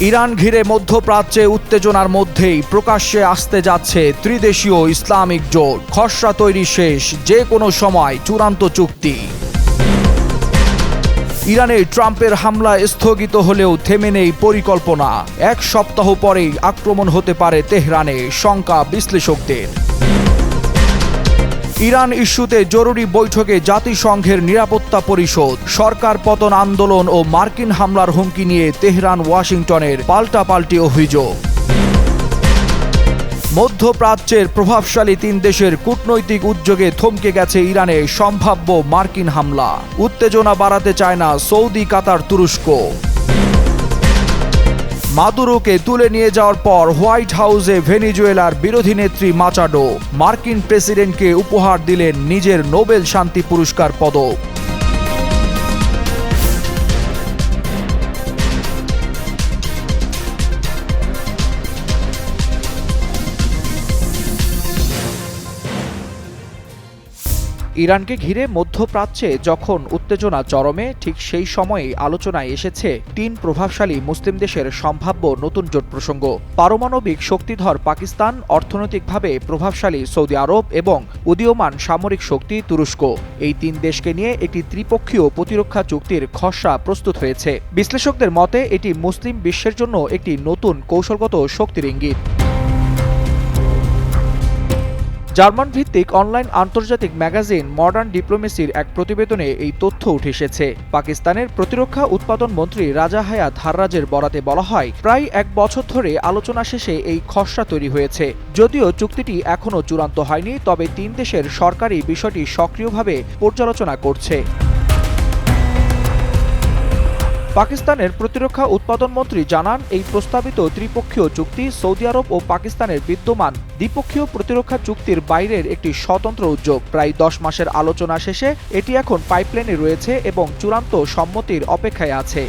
Iran ঘিরে মধ্যপ্রাচ্যে উত্তেজনার মধ্যেই প্রকাশ্যে আসতে যাচ্ছে ত্রিদেশীয় ইসলামিক জোট। খসড়া তৈরি শেষ, যে কোনো সময় চূড়ান্ত চুক্তি। ইরানে ট্রাম্পের হামলা স্থগিত হলেও থেমে নেই পরিকল্পনা। এক সপ্তাহ পরেই আক্রমণ হতে পারে তেহরানে, শঙ্কা বিশ্লেষকদের। ইরান ইস্যুতে জরুরি বৈঠকে জাতিসংঘের নিরাপত্তা পরিষদ। সরকার পতন আন্দোলন ও মার্কিন হামলার হুমকি নিয়ে তেহরান ওয়াশিংটনের পাল্টাপাল্টি অভিযোগ। মধ্যপ্রাচ্যের প্রভাবশালী তিন দেশের কূটনৈতিক উদ্যোগে থমকে গেছে ইরানে সম্ভাব্য মার্কিন হামলা। উত্তেজনা বাড়াতে চায় না সৌদি, কাতার, তুরস্ক। মাদুরোকে তুলে নিয়ে যাওয়ার পর হোয়াইট হাউসে ভেনেজুয়েলার বিরোধী নেত্রী মাচাডো মার্কিন প্রেসিডেন্টকে উপহার দিলেন নিজের নোবেল শান্তি পুরস্কার পদক। ইরানকে ঘিরে মধ্যপ্রাচ্যে যখন উত্তেজনা চরমে, ঠিক সেই সময়েই আলোচনায় এসেছে তিন প্রভাবশালী মুসলিম দেশের সম্ভাব্য নতুন জোট প্রসঙ্গ। পারমাণবিক শক্তিধর পাকিস্তান, অর্থনৈতিকভাবে প্রভাবশালী সৌদি আরব এবং উদীয়মান সামরিক শক্তি তুরস্ক। এই তিন দেশকে নিয়ে একটি ত্রিপক্ষীয় প্রতিরক্ষা চুক্তির খসড়া প্রস্তুত হয়েছে। বিশ্লেষকদের মতে এটি মুসলিম বিশ্বের জন্য একটি নতুন কৌশলগত শক্তির ইঙ্গিত। জার্মান ভিত্তিক অনলাইন আন্তর্জাতিক ম্যাগাজিন মডার্ন ডিপ্লোমেসির এক প্রতিবেদনে এই তথ্য উঠে এসেছে। পাকিস্তানের প্রতিরক্ষা উৎপাদন মন্ত্রী রাজা হায়াত হাররাজের বরাতে বলা হয়, প্রায় এক বছর ধরে আলোচনা শেষে এই খসড়া তৈরি হয়েছে। যদিও চুক্তিটি এখনও চূড়ান্ত হয়নি, তবে তিন দেশের সরকারই বিষয়টি সক্রিয়ভাবে পর্যালোচনা করছে। পাকিস্তানের প্রতিরক্ষা উৎপাদন মন্ত্রী জানান, এই প্রস্তাবিত ত্রিপক্ষীয় চুক্তি সৌদি আরব ও পাকিস্তানের বিদ্যমান দ্বিপক্ষীয় প্রতিরক্ষা চুক্তির বাইরের একটি স্বতন্ত্র উদ্যোগ। প্রায় 10 মাসের আলোচনা শেষে এটি এখন পাইপলাইনে রয়েছে এবং চূড়ান্ত সম্মতির অপেক্ষায় আছে।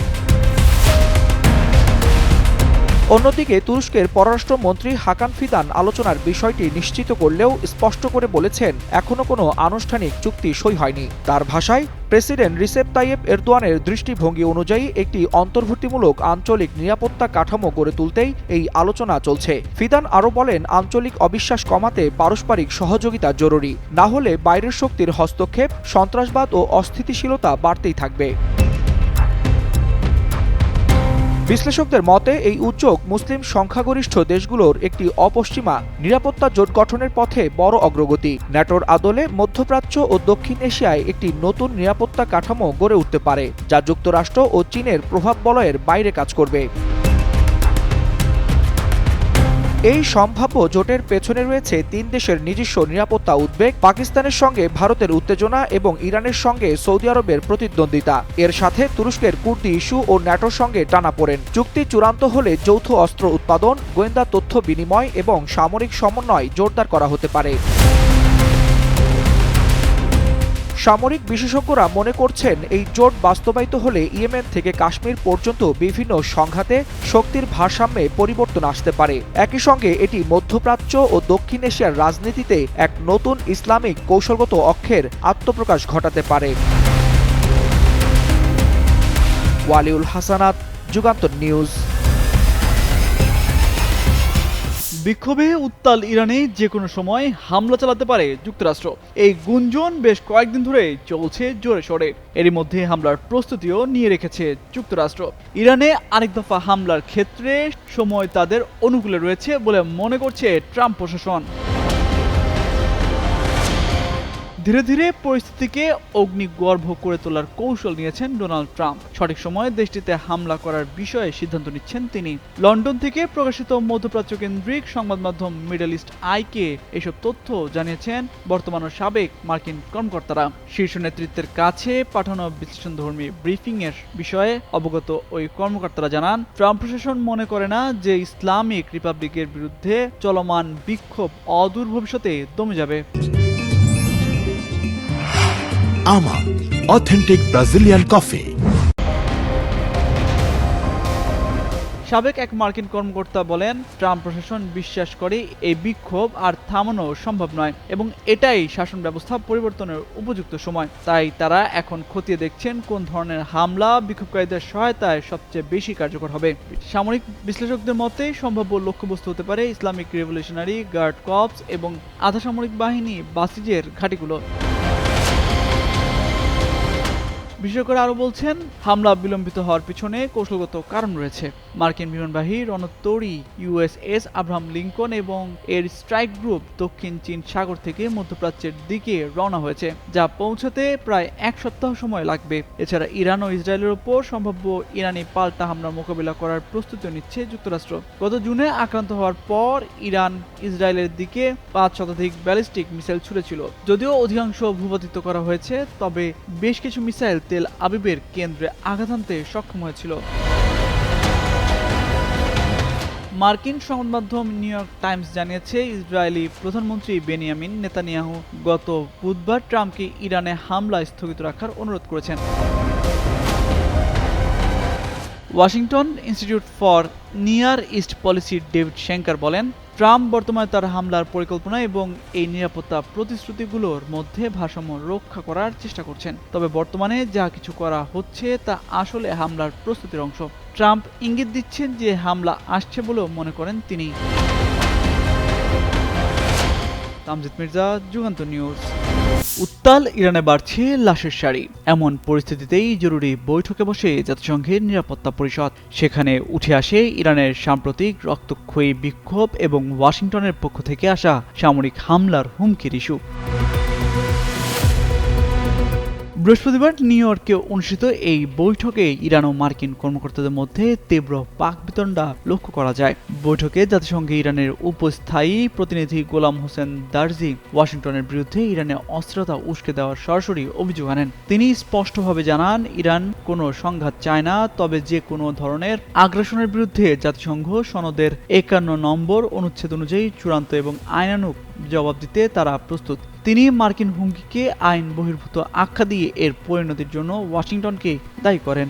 অন্যদিকে তুরস্কের পররাষ্ট্রমন্ত্রী হাকান ফিদান আলোচনার বিষয়টি নিশ্চিত করলেও স্পষ্ট করে বলেছেন, এখনও কোনো আনুষ্ঠানিক চুক্তি সই হয়নি। তার ভাষায়, প্রেসিডেন্ট রিসেপ তাইয়েপ এরদোয়ানের দৃষ্টিভঙ্গি অনুযায়ী একটি অন্তর্ভুক্তিমূলক আঞ্চলিক নিরাপত্তা কাঠামো গড়ে তুলতেই এই আলোচনা চলছে। ফিদান আরও বলেন, আঞ্চলিক অবিশ্বাস কমাতে পারস্পরিক সহযোগিতা জরুরি, না হলে বাইরের শক্তির হস্তক্ষেপ, সন্ত্রাসবাদ ও অস্থিতিশীলতা বাড়তেই থাকবে। বিশ্লেষকদের মতে এই উদ্যোগ মুসলিম সংখ্যাগরিষ্ঠ দেশগুলোর একটি অপশ্চিমা নিরাপত্তা জোট গঠনের পথে বড় অগ্রগতি। ন্যাটোর আদলে মধ্যপ্রাচ্য ও দক্ষিণ এশিয়ায় একটি নতুন নিরাপত্তা কাঠামো গড়ে উঠতে পারে, যা যুক্তরাষ্ট্র ও চীনের প্রভাব বলয়ের বাইরে কাজ করবে। এই সম্ভাব্য জোটের পেছনে রয়েছে তিন দেশের নিজস্ব নিরাপত্তা উদ্বেগ, পাকিস্তানের সঙ্গে ভারতের উত্তেজনা এবং ইরানের সঙ্গে সৌদি আরবের প্রতিদ্বন্দ্বিতা। এর সাথে তুরস্কের কুর্দি ইস্যু ও ন্যাটোর সঙ্গে টানাপোড়েন। চুক্তি চূড়ান্ত হলে যৌথ অস্ত্র উৎপাদন, গোয়েন্দা তথ্য বিনিময় এবং সামরিক সমন্বয় জোরদার করা হতে পারে। সামরিক বিশেষজ্ঞরা মনে করছেন, এই জোট বাস্তবায়িত হলে ইয়েমেন থেকে কাশ্মীর পর্যন্ত বিভিন্ন সংঘাতে শক্তির ভারসাম্যে পরিবর্তন আসতে পারে। একই সঙ্গে এটি মধ্যপ্রাচ্য ও দক্ষিণ এশিয়ার রাজনীতিতে এক নতুন ইসলামিক কৌশলগত অক্ষের আত্মপ্রকাশ ঘটাতে পারে। ওয়ালিউল হাসানাত, যুগান্তর নিউজ। বিক্ষোভে উত্তাল ইরানে যে কোনো সময় হামলা চালাতে পারে যুক্তরাষ্ট্র, এই গুঞ্জন বেশ কয়েকদিন ধরে চলছে জোরে সোরে। এরই মধ্যে হামলার প্রস্তুতিও নিয়ে রেখেছে যুক্তরাষ্ট্র। ইরানে আরেক দফা হামলার ক্ষেত্রে সময় তাদের অনুকূলে রয়েছে বলে মনে করছে ট্রাম্প প্রশাসন। ধীরে ধীরে পরিস্থিতিকে অগ্নিগর্ভ করে তোলার কৌশল নিয়েছেন ডোনাল্ড ট্রাম্প। সঠিক সময়ে দেশটিতে হামলা করার বিষয়ে সিদ্ধান্ত নিচ্ছেন তিনি। লন্ডন থেকে প্রকাশিত মধ্যপ্রাচ্য কেন্দ্রিক সংবাদ মাধ্যম মিডল ইস্ট আইকে এসব তথ্য জানিয়েছেন বর্তমান ও সাবেক মার্কিন কর্মকর্তারা। শীর্ষ নেতৃত্বের কাছে পাঠানো বিশ্লেষণধর্মী ব্রিফিং এর বিষয়ে অবগত ওই কর্মকর্তারা জানান, ট্রাম্প প্রশাসন মনে করে না যে ইসলামিক রিপাবলিকের বিরুদ্ধে চলমান বিক্ষোভ অদূর ভবিষ্যতে দমে যাবে। আমা অথেন্টিক ব্রাজিলিয়ান কফি। সাবেক এক মার্কিন কর্মকর্তা বলেন, ট্রাম্প প্রশাসন বিশ্বাস করে এই বিক্ষোভ আর থামানো সম্ভব নয় এবং এটাই শাসন ব্যবস্থা পরিবর্তনের উপযুক্ত সময়। তাই তারা এখন খতিয়ে দেখছেন কোন ধরনের হামলা বিক্ষোভকারীদের সহায়তায় সবচেয়ে বেশি কার্যকর হবে। সামরিক বিশ্লেষকদের মতে সম্ভাব্য লক্ষ্যবস্তু হতে পারে ইসলামিক রেভলিউশনারি গার্ড কর্পস এবং আধা সামরিক বাহিনী বাসিজের ঘাঁটিগুলো। বিশেষজ্ঞরা আরও বলছেন, হামলা বিলম্বিত হওয়ার পিছনে কৌশলগত কারণ রয়েছে। মার্কিন বিমানবাহী রণতরী ইউএসএস আব্রাহাম লিঙ্কন এবং এর স্ট্রাইক গ্রুপ দক্ষিণ চীন সাগর থেকে মধ্যপ্রাচ্যের দিকে রওনা হয়েছে, যা পৌঁছাতে প্রায় এক সপ্তাহ সময় লাগবে। এছাড়া ইরান ও ইসরায়েলের ওপর সম্ভাব্য ইরানি পাল্টা হামলার মোকাবিলা করার প্রস্তুতি নিচ্ছে যুক্তরাষ্ট্র। গত জুনে আক্রান্ত হওয়ার পর ইরান ইসরায়েলের দিকে 5 শতাধিক ব্যালিস্টিক মিসাইল ছুড়েছিল। যদিও অধিকাংশ ভূপাতিত করা হয়েছে, তবে বেশ কিছু মিসাইল তেল আবিবের কেন্দ্রে আঘাত হানতে সক্ষম হয়েছিল। মার্কিন সংবাদ মাধ্যম নিউ ইয়র্ক টাইমস জানিয়েছে, ইসরায়েলি প্রধানমন্ত্রী বেনিয়ামিন নেতানিয়াহু গত বুধবার ট্রাম্পকে ইরানে হামলা স্থগিত রাখার অনুরোধ করেছেন। Washington institute for near east পলিসির ডেভিড শ্যাঙ্কার বলেন, ট্রাম্প বর্তমানে তার হামলার পরিকল্পনা এবং এই নিরাপত্তা প্রতিশ্রুতিগুলোর মধ্যে ভারসাম্য রক্ষা করার চেষ্টা করছেন। তবে বর্তমানে যা কিছু করা হচ্ছে তা আসলে হামলার প্রস্তুতির অংশ। ট্রাম্প ইঙ্গিত দিচ্ছেন যে হামলা আসছে বলেও মনে করেন তিনি। তামজিদ মির্জা, যুগান্তর নিউজ। উত্তাল ইরানে বাড়ছে লাশের সারি। এমন পরিস্থিতিতেই জরুরি বৈঠকে বসে জাতিসংঘের নিরাপত্তা পরিষদ। সেখানে উঠে আসে ইরানের সাম্প্রতিক রক্তক্ষয়ী বিক্ষোভ এবং ওয়াশিংটনের পক্ষ থেকে আসা সামরিক হামলার হুমকির ইস্যু। বৃহস্পতিবার নিউ ইয়র্কে অনুষ্ঠিত এই বৈঠকে ইরান ও মার্কিন কর্মকর্তাদের মধ্যে তীব্র বাকবিতণ্ডা লক্ষ্য করা যায়। বৈঠকে জাতিসংঘে ইরানের উপস্থায়ী প্রতিনিধি গোলাম হোসেন দারজি ওয়াশিংটনের বিরুদ্ধে ইরানে অস্থিরতা উস্কে দেওয়ার সরাসরি অভিযোগ আনেন। তিনি স্পষ্টভাবে জানান, ইরান কোনো সংঘাত চায় না, তবে যে কোনো ধরনের আগ্রাসনের বিরুদ্ধে জাতিসংঘ সনদের 51 নম্বর অনুচ্ছেদ অনুযায়ী চূড়ান্ত এবং আইনানুগ জবাব দিতে তারা প্রস্তুত। তিনি মার্কিন হুমকিকে আইন বহির্ভূত আখ্যা দিয়ে এর পরিণতির জন্য ওয়াশিংটনকে দায়ী করেন।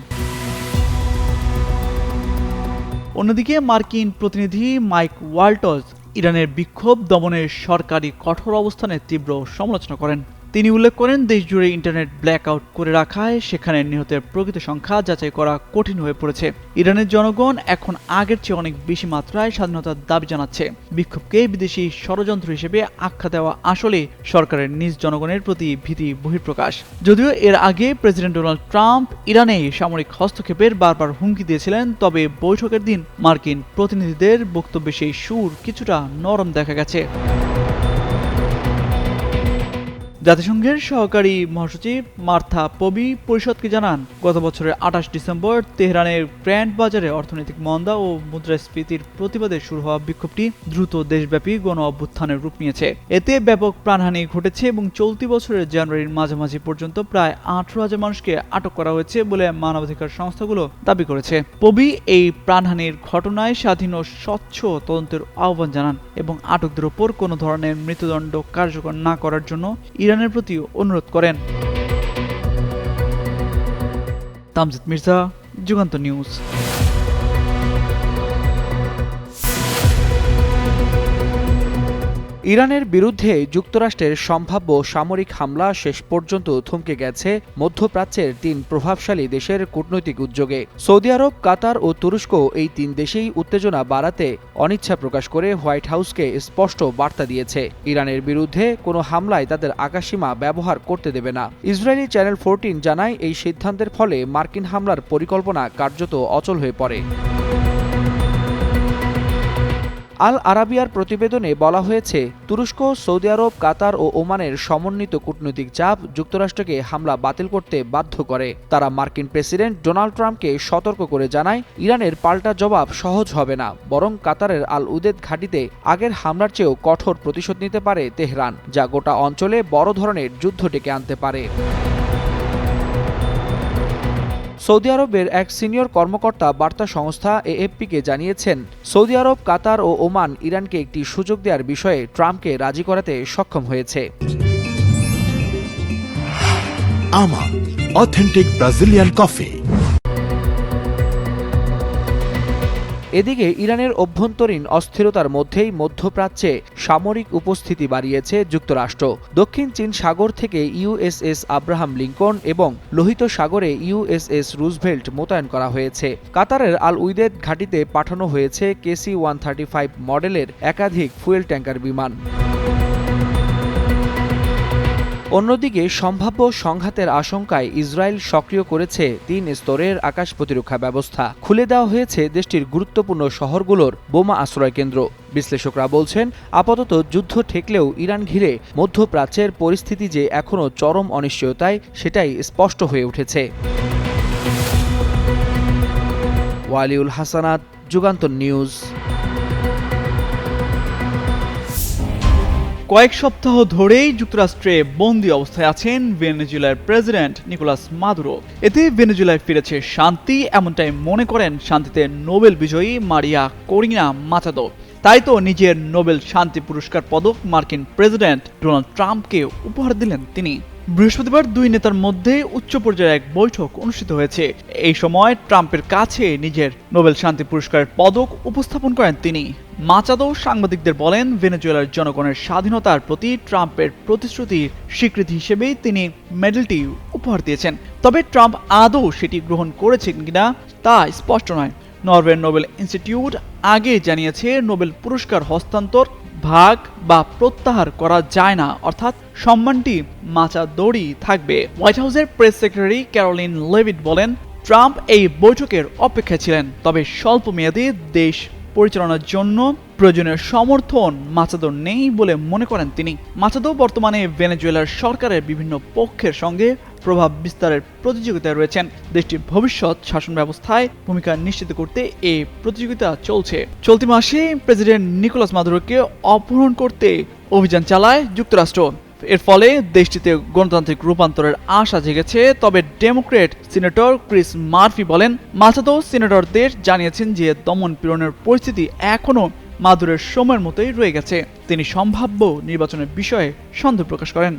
অন্যদিকে মার্কিন প্রতিনিধি মাইক ওয়াল্টজ ইরানের বিক্ষোভ দমনের সরকারি কঠোর অবস্থানের তীব্র সমালোচনা করেন। তিনি উল্লেখ করেন, দেশ জুড়ে ইন্টারনেট ব্ল্যাকআউট করে রাখায় সেখানে নিহতের প্রকৃত সংখ্যা যাচাই করা কঠিন হয়ে পড়েছে। ইরানের জনগণ এখন আগের চেয়ে অনেক বেশি মাত্রায় স্বাধীনতার দাবি জানাচ্ছে। বিক্ষোভকে বিদেশি ষড়যন্ত্র হিসেবে আখ্যা দেওয়া আসলে সরকারের নিজ জনগণের প্রতি ভীতি বহিঃপ্রকাশ। যদিও এর আগে প্রেসিডেন্ট ডোনাল্ড ট্রাম্প ইরানে সামরিক হস্তক্ষেপের বারবার হুমকি দিয়েছিলেন, তবে বৈঠকের দিন মার্কিন প্রতিনিধিদের বক্তব্যে সেই সুর কিছুটা নরম দেখা গেছে। জাতিসংঘের সহকারী মহাসচিব মার্থা পবি পরিষদকে জানান, গত বছরের 28 ডিসেম্বর তেহরানের গ্র্যান্ড বাজারে অর্থনৈতিক মন্দা ও মুদ্রাস্ফীতির প্রতিবাদে শুরু হওয়া বিক্ষোভটি দ্রুত দেশব্যাপী গণ অভ্যুত্থানের রূপ নিয়েছে। এতে ব্যাপক প্রাণহানি ঘটেছে এবং চলতি বছরের জানুয়ারির মাঝামাঝি পর্যন্ত প্রায় 18,000 মানুষকে আটক করা হয়েছে বলে মানবাধিকার সংস্থাগুলো দাবি করেছে। পবি এই প্রাণহানির ঘটনায় স্বাধীন ও স্বচ্ছ তদন্তের আহ্বান জানান এবং আটকদের ওপর কোনো ধরনের মৃত্যুদণ্ড কার্যকর না করার জন্য ইরানের প্রতি অনুরোধ করেন। তামজিদ মির্জা, যুগান্তর নিউজ। ইরানের বিরুদ্ধে যুক্তরাষ্ট্রের সম্ভাব্য সামরিক হামলা শেষ পর্যন্ত থমকে গেছে মধ্যপ্রাচ্যের 3 প্রভাবশালী দেশের কূটনৈতিক উদ্যোগে। সৌদি আরব, কাতার ও তুরস্ক এই 3 দেশেই উত্তেজনা বাড়াতে অনিচ্ছা প্রকাশ করে হোয়াইট হাউসকে স্পষ্ট বার্তা দিয়েছে, ইরানের বিরুদ্ধে কোনো হামলায় তাদের আকাশসীমা ব্যবহার করতে দেবে না। ইসরায়েলি চ্যানেল 14 জানায়, এই সিদ্ধান্তের ফলে মার্কিন হামলার পরিকল্পনা কার্যত অচল হয়ে পড়ে। আল আরাবিয়ার প্রতিবেদনে বলা হয়েছে, তুরস্ক, সৌদি আরব, কাতার ও ওমানের সমন্বিত কূটনৈতিক চাপ যুক্তরাষ্ট্রকে হামলা বাতিল করতে বাধ্য করে। তারা মার্কিন প্রেসিডেন্ট ডোনাল্ড ট্রাম্পকে সতর্ক করে জানায়, ইরানের পাল্টা জবাব সহজ হবে না, বরং কাতারের আল উদেদ ঘাঁটিতে আগের হামলার চেয়েও কঠোর প্রতিশোধ নিতে পারে তেহরান, যা গোটা অঞ্চলে বড় ধরনের যুদ্ধ ডেকে আনতে পারে। সৌদি আরবের এক সিনিয়র কর্মকর্তা বার্তা সংস্থা এএফপিকে জানিয়েছেন, সৌদি আরব, কাতার ও ওমান ইরানকে একটি সুযোগ দেওয়ার বিষয়ে ট্রাম্পকে রাজি করাতে সক্ষম হয়েছে। এদিকে ইরানের অভ্যন্তরীণ অস্থিরতার মধ্যেই মধ্যপ্রাচ্যে সামরিক উপস্থিতি বাড়িয়েছে যুক্তরাষ্ট্র। দক্ষিণ চীন সাগর থেকে ইউএসএস আব্রাহাম লিঙ্কন এবং লোহিত সাগরে ইউএসএস রুজভেল্ট মোতায়েন করা হয়েছে। কাতারের আল উইদেদ ঘাঁটিতে পাঠানো হয়েছে KC-135 মডেলের একাধিক ফুয়েল ট্যাঙ্কার বিমান। অন্যদিকে সম্ভাব্য সংঘাতের আশঙ্কায় ইসরায়েল সক্রিয় করেছে 3 স্তরের আকাশ প্রতিরক্ষা ব্যবস্থা। খুলে দেওয়া হয়েছে দেশটির গুরুত্বপূর্ণ শহরগুলোর বোমা আশ্রয় কেন্দ্র। বিশ্লেষকরা বলছেন, আপাতত যুদ্ধ ঠেকলেও ইরান ঘিরে মধ্যপ্রাচ্যের পরিস্থিতি যে এখনও চরম অনিশ্চয়তায় সেটাই স্পষ্ট হয়ে উঠেছে। ওয়ালিউল হাসানাত, যুগান্তর নিউজ। কয়েক সপ্তাহ ধরেই যুক্তরাষ্ট্রে বন্দী অবস্থায় আছেন ভেনেজুয়েলার প্রেসিডেন্ট নিকোলাস মাদুরো। এতে ভেনেজুয়েলায় ফিরেছে শান্তি, এমনটাই মনে করেন শান্তিতে নোবেল বিজয়ী মারিয়া করিনা মাচাদো। তাই তো নিজের নোবেল শান্তি পুরস্কার পদক মার্কিন প্রেসিডেন্ট ডোনাল্ড ট্রাম্পকে উপহার দিলেন তিনি। বৃহস্পতিবার দুই নেতার মধ্যে উচ্চ পর্যায়ের এক বৈঠক অনুষ্ঠিত হয়েছে। এই সময় ট্রাম্পের কাছে নিজের নোবেল শান্তি পুরস্কারের পদক উপস্থাপন করেন তিনি। মাচাদো সাংবাদিকদের বলেন, ভেনেজুয়েলার জনগণের স্বাধীনতার প্রতি ট্রাম্পের প্রতিশ্রুতির স্বীকৃতি হিসেবেই তিনি মেডেলটি উপহার দিয়েছেন। তবে ট্রাম্প আদৌ সেটি গ্রহণ করেছেন কিনা তা স্পষ্ট নয়। নরওয়ের নোবেল ইনস্টিটিউট আগে জানিয়েছে, নোবেল পুরস্কার হস্তান্তর, ভাগ বা প্রত্যাহার করা যায় না, অর্থাৎ সম্মানটি মাচাদোরই থাকবে। হোয়াইট হাউসের প্রেস সেক্রেটারি ক্যারোলিন লেভিট বলেন, ট্রাম্প এই বৈঠকের অপেক্ষায় ছিলেন, তবে স্বল্প মেয়াদে দেশ পরিচালনার জন্য প্রয়োজনীয় সমর্থন মাচাদোর নেই বলে মনে করেন তিনি। মাচাদো বর্তমানে ভেনেজুয়েলার সরকারের বিভিন্ন পক্ষের সঙ্গে প্রভাব বিস্তারের প্রতিযোগিতায় রয়েছেন। দেশটির ভবিষ্যৎ শাসন ব্যবস্থায় ভূমিকা নিশ্চিত করতে এই প্রতিযোগিতা চলছে। চলতি মাসে প্রেসিডেন্ট নিকোলাস মাদুরোকে অপহরণ করতে অভিযান চালায় যুক্তরাষ্ট্র। এর ফলে দেশটিতে গণতান্ত্রিক রূপান্তরের আশা জেগেছে। তবে ডেমোক্রেট সিনেটর ক্রিস মার্ফি বলেন, মাচাদো সিনেটরদের জানিয়েছেন যে দমন পীড়নের পরিস্থিতি এখনও মাদুরোর সময়ের মতোই রয়ে গেছে। তিনি সম্ভাব্য নির্বাচনের বিষয়ে সন্দেহ প্রকাশ করেন।